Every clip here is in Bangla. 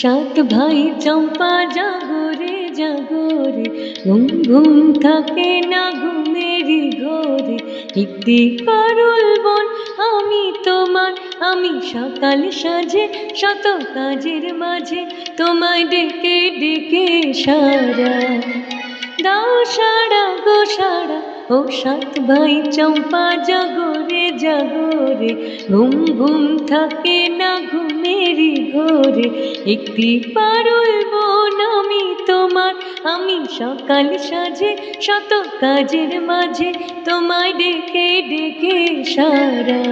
সাত ভাই চম্পা জাগরে জাগরে, ঘুম ঘুম থাকে না ঘুমেরই ঘরে। একটি কারুল বন আমি তোমার, আমি সকাল সাজে শত কাজের মাঝে তোমায় ডেকে ডেকে সারা দাও সারা গো সারা। ও সাত ভাই চম্পা জাগরে জাগরে, ঘুম ঘুম থাকে না ঘুমেরই ঘরে। একটি পারুল বন আমি তোমার, আমি সকাল সাজে শত কাজের মাঝে তোমায় ডেকে ডেকে সারা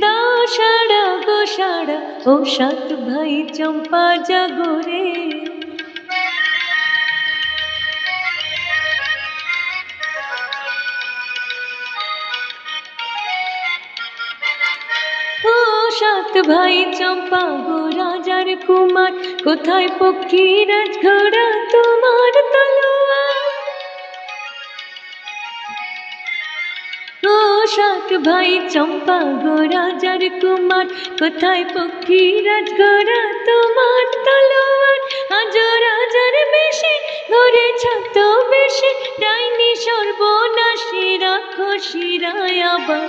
দাও সারা গো সারা। ও সাত ভাই চম্পা জাগরে। ও সাত ভাই চম্পা গো রাজার কুমার, কোথায় পক্ষীরাজ ঘোড়া তোমার তলোয়ার। ও সাত ভাই চম্পা গো রাজার কুমার, কোথায় পক্ষীরাজ ঘোড়া তোমার তলোয়ার। আজ রাজার বেশে ঘরে ছাত বেশে, ডাইনি সর্বনাশী রাক্ষসীরায় আবার।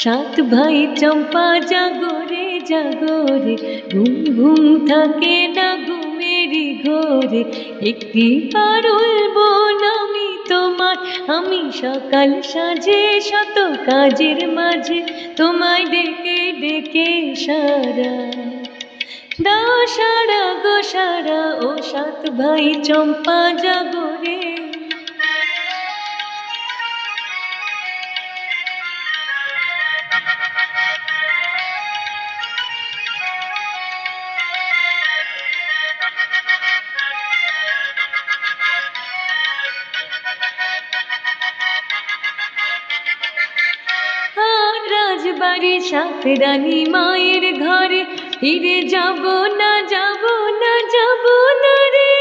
সাত ভাই চম্পা জাগরে জাগরে, ঘুম ঘুম থাকে না ঘুমেরই ঘরে। একটি পারুল বন আমি তোমার, আমি সকাল সাজে শত কাজের মাঝে তোমায় ডেকে ডেকে সারা দাও সারা গো সারা। ও সাত ভাই চম্পা জাগরে। রাজবাড়ি সাত রানী মায়ের ঘরে, ফিরে যাব না যাব না যাব না রে।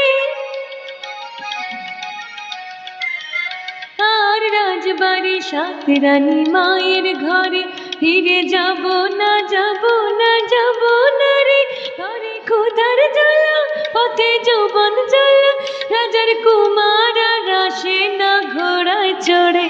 আর রাজবাড়ি সাত রানী মায়ের ঘরে, ফিরে যাব না যাব না যাব না রে। ঘরে ক্ষুধার জ্বালা, পথে যৌবন জ্বালা, রাজার কুমার আর আসে না ঘোড়ায় চড়ে।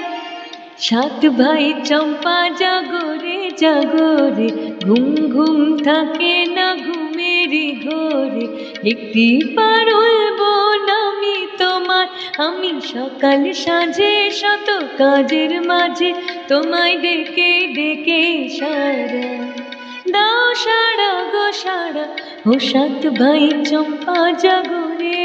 সাত ভাই চম্পা জাগরে জাগরে, ঘুম ঘুম থাকে না ঘুমেরই ঘরে। একটি পারুল বন আমি তোমার, আমি সকাল সাজে শত কাজের মাঝে তোমায় ডেকে ডেকে সারা দাও সারা গো সারা। ও সাত ভাই চম্পা জাগরে।